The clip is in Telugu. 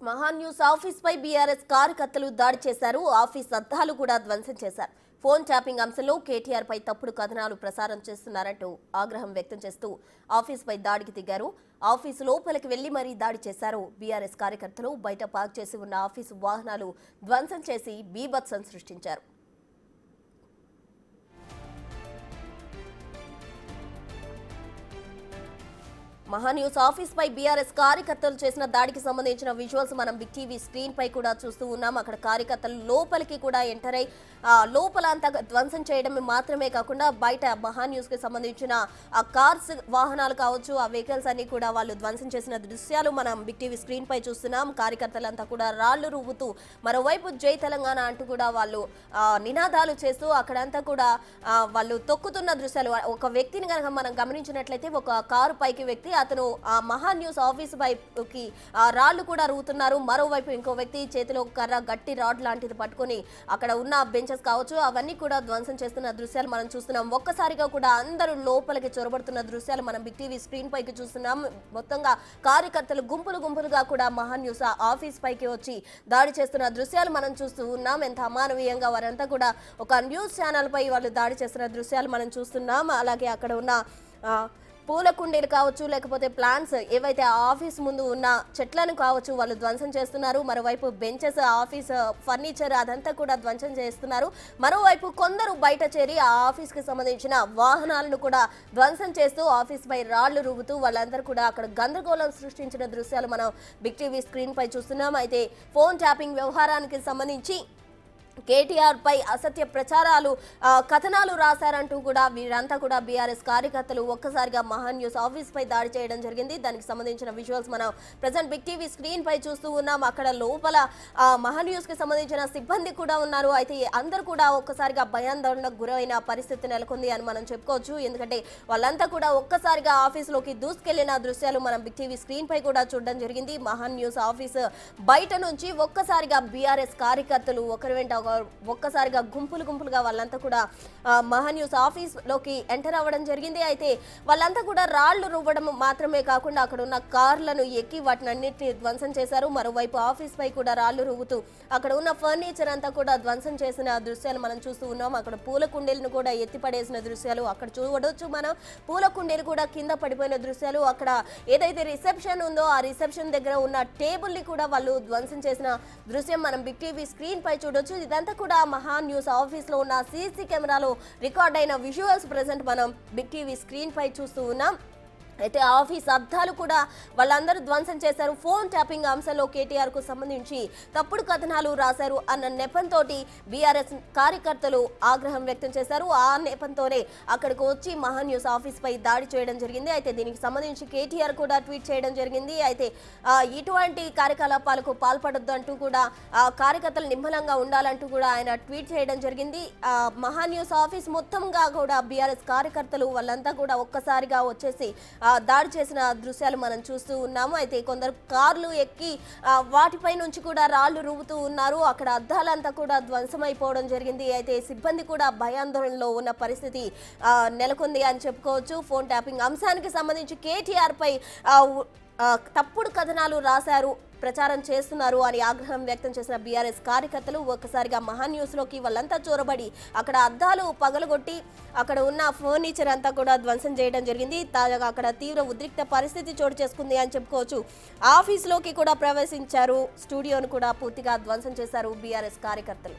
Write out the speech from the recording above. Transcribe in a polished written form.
మహాన్ న్యూస్ ఆఫీస్ పై బీఆర్ఎస్ కార్యకర్తలు దాడి చేశారు. ఆఫీస్ అద్దాలు కూడా ధ్వంసం చేశారు. ఫోన్ ట్యాపింగ్ అంశంలో కేటీఆర్ పై తప్పుడు కథనాలు ప్రసారం చేస్తున్నారంటూ ఆగ్రహం వ్యక్తం చేస్తూ ఆఫీస్ పై దాడికి దిగారు. ఆఫీసు లోపలికి వెళ్లి మరీ దాడి చేశారు. బీఆర్ఎస్ కార్యకర్తలు బయట పార్క్ చేసి ఉన్న ఆఫీసు వాహనాలు ధ్వంసం చేసి బీభత్సం సృష్టించారు. మహాన్యూస్ ఆఫీస్ పై బీఆర్ఎస్ కార్యకర్తలు చేసిన దాడికి సంబంధించిన విజువల్స్ మనం బిగ్ టీవీ స్క్రీన్ పై కూడా చూస్తూ ఉన్నాం. అక్కడ కార్యకర్తలు లోపలికి కూడా ఎంటర్ అయి లోపల అంతా ధ్వంసం చేయడం మాత్రమే కాకుండా బయట మహాన్యూస్ కి సంబంధించిన ఆ కార్స్ వాహనాలు కావచ్చు, ఆ వెహికల్స్ అన్ని కూడా వాళ్ళు ధ్వంసం చేసిన దృశ్యాలు మనం బిగ్ టీవీ స్క్రీన్ పై చూస్తున్నాం. కార్యకర్తలంతా కూడా రాళ్లు రువ్వుతూ మరోవైపు జై తెలంగాణ అంటూ కూడా వాళ్ళు నినాదాలు చేస్తూ అక్కడంతా కూడా వాళ్ళు తొక్కుతున్న దృశ్యాలు. ఒక వ్యక్తిని కనుక మనం గమనించినట్లయితే ఒక కారు పైకి వ్యక్తి అతను ఆ మహాన్ న్యూస్ ఆఫీస్ వైపుకి రాళ్లు కూడా రూతున్నారు. మరోవైపు ఇంకో వ్యక్తి చేతిలో కర్ర గట్టి రాడ్ లాంటిది పట్టుకొని అక్కడ ఉన్న బెంచెస్ కావచ్చు అవన్నీ కూడా ధ్వంసం చేస్తున్న దృశ్యాలు మనం చూస్తున్నాం. ఒక్కసారిగా కూడా అందరూ లోపలికి చొరబడుతున్న దృశ్యాలు మనం బిగ్ టీవీ స్క్రీన్ పైకి చూస్తున్నాం. మొత్తంగా కార్యకర్తలు గుంపులుగా కూడా మహాన్ న్యూస్ ఆఫీస్ పైకి వచ్చి దాడి చేస్తున్న దృశ్యాలు మనం చూస్తూ ఉన్నాం. ఎంత అమానవీయంగా వారంతా కూడా ఒక న్యూస్ ఛానల్ పై వాళ్ళు దాడి చేస్తున్న దృశ్యాలు మనం చూస్తున్నాం. అలాగే అక్కడ ఉన్న పూల కుండీలు కావచ్చు, లేకపోతే ప్లాంట్స్ ఏవైతే ఆఫీస్ ముందు ఉన్న చెట్లను కావచ్చు వాళ్ళు ధ్వంసం చేస్తున్నారు. మరోవైపు బెంచెస్, ఆఫీస్ ఫర్నిచర్ అదంతా కూడా ధ్వంసం చేస్తున్నారు. మరోవైపు కొందరు బయట చేరి ఆ ఆఫీస్కి సంబంధించిన వాహనాలను కూడా ధ్వంసం చేస్తూ ఆఫీస్ పై రాళ్లు రువ్వుతూ వాళ్ళందరూ కూడా అక్కడ గందరగోళం సృష్టించిన దృశ్యాలు మనం బిగ్ టీవీ స్క్రీన్ పై చూస్తున్నాం. అయితే ఫోన్ ట్యాపింగ్ వ్యవహారానికి సంబంధించి కేటీఆర్ పై అసత్య ప్రచారాలు కథనాలు రాశారంటూ కూడా వీరంతా కూడా బీఆర్ఎస్ కార్యకర్తలు ఒక్కసారిగా మహాన్ న్యూస్ ఆఫీస్ పై దాడి చేయడం జరిగింది. దానికి సంబంధించిన విజువల్స్ మనం ప్రజెంట్ బిగ్ టీవీ స్క్రీన్ పై చూస్తూ ఉన్నాం. అక్కడ లోపల మహాన్ న్యూస్ కి సంబంధించిన సిబ్బంది కూడా ఉన్నారు. అయితే అందరూ కూడా ఒక్కసారిగా భయాందోళనకు గురైన పరిస్థితి నెలకొంది అని మనం చెప్పుకోవచ్చు. ఎందుకంటే వాళ్ళంతా కూడా ఒక్కసారిగా ఆఫీసులోకి దూసుకెళ్లిన దృశ్యాలు మనం బిగ్ టీవీ స్క్రీన్ పై కూడా చూడడం జరిగింది. మహాన్ న్యూస్ ఆఫీస్ బయట నుంచి ఒక్కసారిగా బీఆర్ఎస్ కార్యకర్తలు ఒకరి వెంట ఒక్కసారిగా గుంపులుగా వాళ్ళంతా కూడా మహాన్ న్యూస్ ఆఫీస్ లోకి ఎంటర్ అవ్వడం జరిగింది. అయితే వాళ్ళంతా కూడా రాళ్లు రువ్వడం మాత్రమే కాకుండా అక్కడ ఉన్న కార్లను ఎక్కి వాటిని అన్నిటిని ధ్వంసం చేశారు. మరోవైపు ఆఫీస్ పై కూడా రాళ్లు రువ్వుతూ అక్కడ ఉన్న ఫర్నిచర్ అంతా కూడా ధ్వంసం చేసిన దృశ్యాలు మనం చూస్తూ ఉన్నాం. అక్కడ పూల కుండీలను కూడా ఎత్తిపడేసిన దృశ్యాలు అక్కడ చూడవచ్చు. మనం పూల కుండీలు కూడా కింద పడిపోయిన దృశ్యాలు, అక్కడ ఏదైతే రిసెప్షన్ ఉందో ఆ రిసెప్షన్ దగ్గర ఉన్న టేబుల్ ని కూడా వాళ్ళు ధ్వంసం చేసిన దృశ్యం మనం బిగ్ టీవీ స్క్రీన్ పై చూడొచ్చు. ఇదంతా కూడా మహాన్ న్యూస్ ఆఫీస్ లో ఉన్న సీసీ కెమెరాలో రికార్డ్ అయిన విజువల్స్ ప్రెజెంట్ మనం బిగ్ టీవీ స్క్రీన్ పై చూస్తూ ఉన్నాం. అయితే ఆఫీస్ అద్దాలు కూడా వాళ్ళందరూ ధ్వంసం చేశారు. ఫోన్ ట్యాపింగ్ అంశంలో కేటీఆర్ కు సంబంధించి తప్పుడు కథనాలు రాశారు అన్న నెపంతో బీఆర్ఎస్ కార్యకర్తలు ఆగ్రహం వ్యక్తం చేశారు. ఆ నెపంతోనే అక్కడికి వచ్చి మహాన్ న్యూస్ ఆఫీస్ పై దాడి చేయడం జరిగింది. అయితే దీనికి సంబంధించి కేటీఆర్ కూడా ట్వీట్ చేయడం జరిగింది. అయితే ఇటువంటి కార్యకలాపాలకు పాల్పడొద్దు అంటూ కూడా కార్యకర్తలు నిమ్మలంగా ఉండాలంటూ కూడా ఆయన ట్వీట్ చేయడం జరిగింది. మహాన్ న్యూస్ ఆఫీస్ మొత్తంగా కూడా బీఆర్ఎస్ కార్యకర్తలు వాళ్ళంతా కూడా ఒక్కసారిగా వచ్చేసి దాడి చేసిన దృశ్యాలు మనం చూస్తూ ఉన్నాము. అయితే కొందరు కార్లు ఎక్కి వాటిపై నుంచి కూడా రాళ్లు రువ్వుతూ ఉన్నారు. అక్కడ అద్దాలంతా కూడా ధ్వంసమైపోవడం జరిగింది. అయితే సిబ్బంది కూడా భయాందోళనలో ఉన్న పరిస్థితి నెలకొంది అని చెప్పుకోవచ్చు. ఫోన్ ట్యాపింగ్ అంశానికి సంబంధించి కేటీఆర్ పై తప్పుడు కథనాలు రాశారు, ప్రచారం చేస్తున్నారు అని ఆగ్రహం వ్యక్తం చేసిన బీఆర్ఎస్ కార్యకర్తలు ఒక్కసారిగా మహాన్ న్యూస్ లోకి వాళ్ళంతా చొరబడి అక్కడ అద్దాలు పగలగొట్టి అక్కడ ఉన్న ఫర్నిచర్ అంతా కూడా ధ్వంసం చేయడం జరిగింది. తాజాగా అక్కడ తీవ్ర ఉద్రిక్త పరిస్థితి చోటు చేసుకుంది అని చెప్పుకోవచ్చు. ఆఫీసులోకి కూడా ప్రవేశించారు, స్టూడియోను కూడా పూర్తిగా ధ్వంసం చేశారు బీఆర్ఎస్ కార్యకర్తలు.